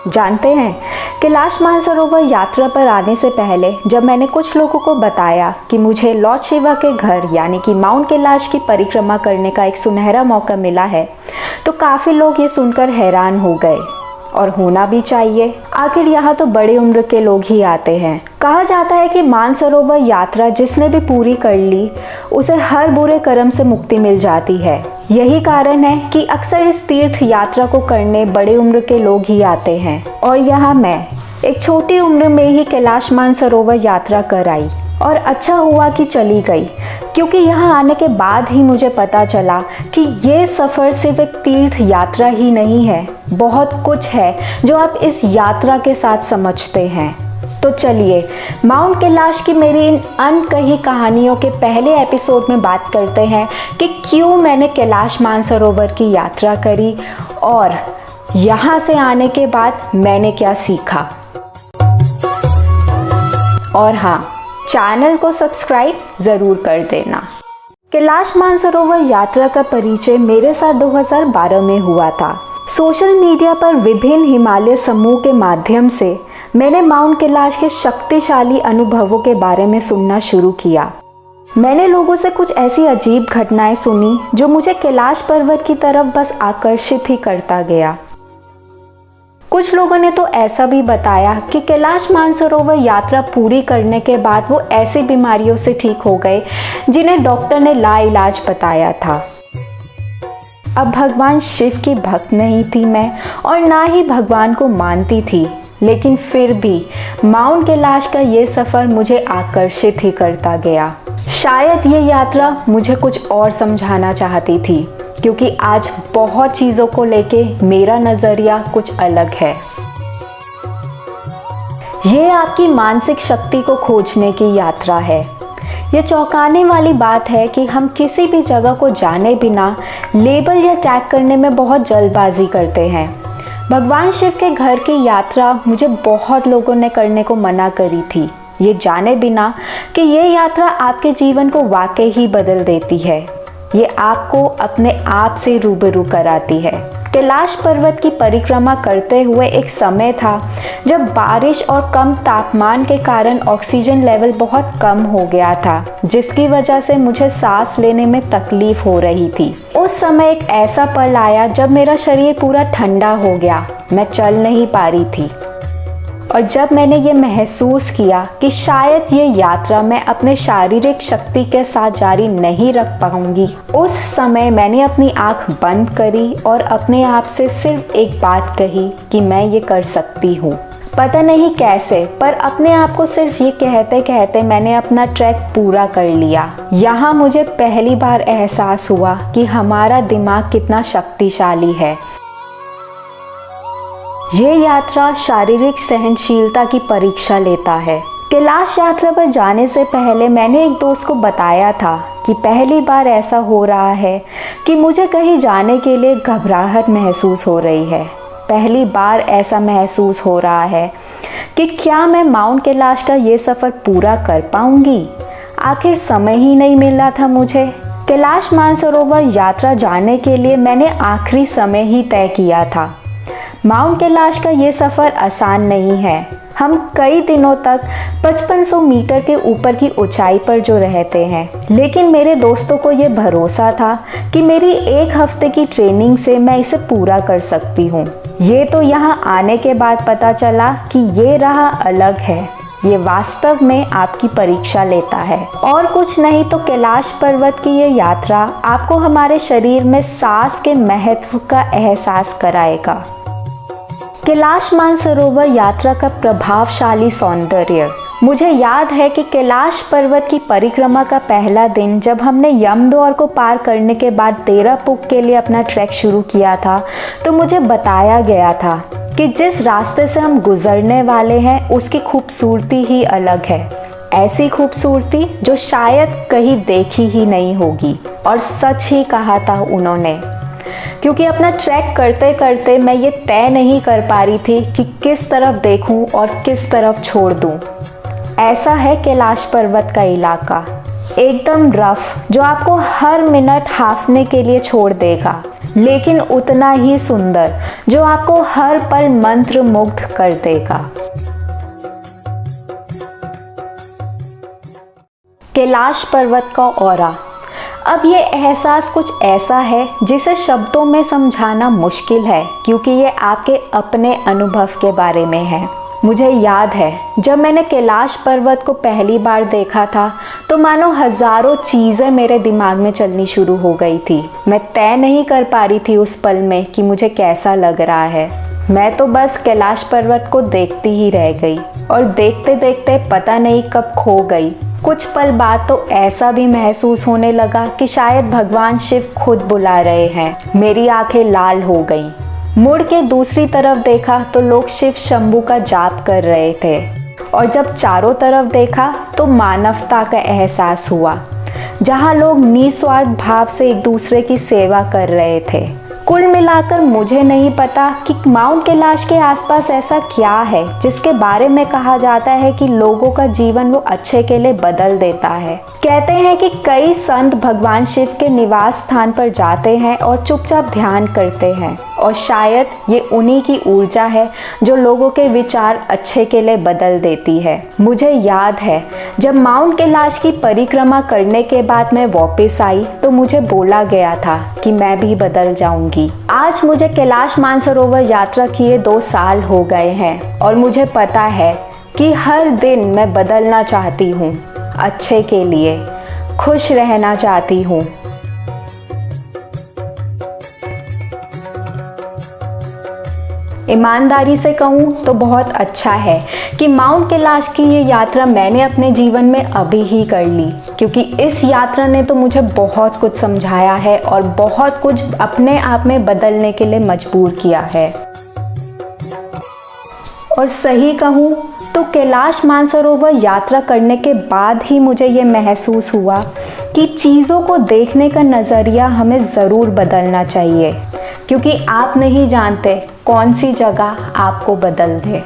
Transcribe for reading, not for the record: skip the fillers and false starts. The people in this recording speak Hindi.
जानते हैं, कैलाश मानसरोवर यात्रा पर आने से पहले जब मैंने कुछ लोगों को बताया कि मुझे लॉर्ड शिवा के घर यानी कि माउंट कैलाश की परिक्रमा करने का एक सुनहरा मौका मिला है, तो काफ़ी लोग ये सुनकर हैरान हो गए। और होना भी चाहिए, आखिर यहाँ तो बड़े उम्र के लोग ही आते हैं। कहा जाता है कि मानसरोवर यात्रा जिसने भी पूरी कर ली उसे हर बुरे कर्म से मुक्ति मिल जाती है। यही कारण है कि अक्सर इस तीर्थ यात्रा को करने बड़े उम्र के लोग ही आते हैं। और यहाँ मैं एक छोटी उम्र में ही कैलाश मानसरोवर यात्रा कर आई और अच्छा हुआ कि चली गई, क्योंकि यहाँ आने के बाद ही मुझे पता चला कि ये सफ़र सिर्फ एक तीर्थ यात्रा ही नहीं है, बहुत कुछ है जो आप इस यात्रा के साथ समझते हैं। तो चलिए माउंट कैलाश की मेरी इन अनकही कहानियों के पहले एपिसोड में बात करते हैं कि क्यों मैंने कैलाश मानसरोवर की यात्रा करी और यहाँ से आने के बाद मैंने क्या सीखा। और हाँ, चैनल को सब्सक्राइब ज़रूर कर देना। कैलाश मानसरोवर यात्रा का परिचय मेरे साथ 2012 में हुआ था। सोशल मीडिया पर विभिन्न हिमालय समूह के माध्यम से मैंने माउंट कैलाश के शक्तिशाली अनुभवों के बारे में सुनना शुरू किया। मैंने लोगों से कुछ ऐसी अजीब घटनाएं सुनी जो मुझे कैलाश पर्वत की तरफ बस आकर्षित ही करता गया। कुछ लोगों ने तो ऐसा भी बताया कि कैलाश मानसरोवर यात्रा पूरी करने के बाद वो ऐसी बीमारियों से ठीक हो गए जिन्हें डॉक्टर ने लाइलाज बताया था। अब भगवान शिव की भक्त नहीं थी मैं और ना ही भगवान को मानती थी, लेकिन फिर भी माउंट कैलाश का ये सफ़र मुझे आकर्षित ही करता गया। शायद ये यात्रा मुझे कुछ और समझाना चाहती थी, क्योंकि आज बहुत चीज़ों को लेके मेरा नज़रिया कुछ अलग है। ये आपकी मानसिक शक्ति को खोजने की यात्रा है। ये चौंकाने वाली बात है कि हम किसी भी जगह को जाने बिना लेबल या टैग करने में बहुत जल्दबाजी करते हैं। भगवान शिव के घर की यात्रा मुझे बहुत लोगों ने करने को मना करी थी, ये जाने बिना कि ये यात्रा आपके जीवन को वाकई ही बदल देती है। ये आपको अपने आप से रूबरू कराती है। कैलाश पर्वत की परिक्रमा करते हुए एक समय था जब बारिश और कम तापमान के कारण ऑक्सीजन लेवल बहुत कम हो गया था, जिसकी वजह से मुझे सांस लेने में तकलीफ हो रही थी। उस समय एक ऐसा पल आया जब मेरा शरीर पूरा ठंडा हो गया, मैं चल नहीं पा रही थी। और जब मैंने ये महसूस किया कि शायद ये यात्रा मैं अपने शारीरिक शक्ति के साथ जारी नहीं रख पाऊंगी, उस समय मैंने अपनी आंख बंद करी और अपने आप से सिर्फ एक बात कही कि मैं ये कर सकती हूँ। पता नहीं कैसे, पर अपने आप को सिर्फ ये कहते कहते मैंने अपना ट्रैक पूरा कर लिया। यहाँ मुझे पहली बार एहसास हुआ कि हमारा दिमाग कितना शक्तिशाली है। ये यात्रा शारीरिक सहनशीलता की परीक्षा लेता है। कैलाश यात्रा पर जाने से पहले मैंने एक दोस्त को बताया था कि पहली बार ऐसा हो रहा है कि मुझे कहीं जाने के लिए घबराहट महसूस हो रही है। पहली बार ऐसा महसूस हो रहा है कि क्या मैं माउंट कैलाश का ये सफ़र पूरा कर पाऊंगी। आखिर समय ही नहीं मिल रहा था मुझे। कैलाश मानसरोवर यात्रा जाने के लिए मैंने आखिरी समय ही तय किया था। माउंट कैलाश का ये सफ़र आसान नहीं है। हम कई दिनों तक 5500 मीटर के ऊपर की ऊंचाई पर जो रहते हैं, लेकिन मेरे दोस्तों को ये भरोसा था कि मेरी एक हफ्ते की ट्रेनिंग से मैं इसे पूरा कर सकती हूँ। ये तो यहाँ आने के बाद पता चला कि ये राह अलग है। ये वास्तव में आपकी परीक्षा लेता है और कुछ नहीं तो कैलाश पर्वत की ये यात्रा आपको हमारे शरीर में सांस के महत्व का एहसास कराएगा। कैलाश मानसरोवर यात्रा का प्रभावशाली सौंदर्य। मुझे याद है कि कैलाश पर्वत की परिक्रमा का पहला दिन जब हमने यमदौर को पार करने के बाद देहरापुक के लिए अपना ट्रैक शुरू किया था, तो मुझे बताया गया था कि जिस रास्ते से हम गुजरने वाले हैं उसकी खूबसूरती ही अलग है। ऐसी खूबसूरती जो शायद कहीं देखी ही नहीं होगी। और सच ही कहा था उन्होंने, क्योंकि अपना ट्रैक करते करते मैं ये तय नहीं कर पा रही थी कि किस तरफ देखूं और किस तरफ छोड़ दूं। ऐसा है कैलाश पर्वत का इलाका। एकदम रफ, जो आपको हर मिनट हाँफने के लिए छोड़ देगा, लेकिन उतना ही सुंदर, जो आपको हर पल मंत्र मुग्ध कर देगा। कैलाश पर्वत का ऑरा। अब ये एहसास कुछ ऐसा है जिसे शब्दों में समझाना मुश्किल है, क्योंकि ये आपके अपने अनुभव के बारे में है। मुझे याद है जब मैंने कैलाश पर्वत को पहली बार देखा था तो मानो हजारों चीज़ें मेरे दिमाग में चलनी शुरू हो गई थी। मैं तय नहीं कर पा रही थी उस पल में कि मुझे कैसा लग रहा है। मैं तो बस कैलाश पर्वत को देखती ही रह गई और देखते देखते पता नहीं कब खो गई। कुछ पल बाद तो ऐसा भी महसूस होने लगा कि शायद भगवान शिव खुद बुला रहे हैं। मेरी आंखें लाल हो गईं। मुड़ के दूसरी तरफ देखा तो लोग शिव शंभू का जाप कर रहे थे, और जब चारों तरफ देखा तो मानवता का एहसास हुआ, जहां लोग निस्वार्थ भाव से एक दूसरे की सेवा कर रहे थे। कुल मिलाकर मुझे नहीं पता कि माउंट कैलाश के आसपास ऐसा क्या है जिसके बारे में कहा जाता है कि लोगों का जीवन वो अच्छे के लिए बदल देता है। कहते हैं कि कई संत भगवान शिव के निवास स्थान पर जाते हैं और चुपचाप ध्यान करते हैं, और शायद ये उन्हीं की ऊर्जा है जो लोगों के विचार अच्छे के लिए बदल देती है। मुझे याद है जब माउंट कैलाश की परिक्रमा करने के बाद मैं वापस आई तो मुझे बोला गया था कि मैं भी बदल जाऊंगी। आज मुझे कैलाश मानसरोवर यात्रा किए 2 साल हो गए हैं, और मुझे पता है कि हर दिन मैं बदलना चाहती हूँ, अच्छे के लिए, खुश रहना चाहती हूँ। ईमानदारी से कहूँ तो बहुत अच्छा है कि माउंट कैलाश की ये यात्रा मैंने अपने जीवन में अभी ही कर ली, क्योंकि इस यात्रा ने तो मुझे बहुत कुछ समझाया है और बहुत कुछ अपने आप में बदलने के लिए मजबूर किया है। और सही कहूँ तो कैलाश मानसरोवर यात्रा करने के बाद ही मुझे ये महसूस हुआ कि चीज़ों को देखने का नज़रिया हमें ज़रूर बदलना चाहिए, क्योंकि आप नहीं जानते कौन सी जगह आपको बदल दे।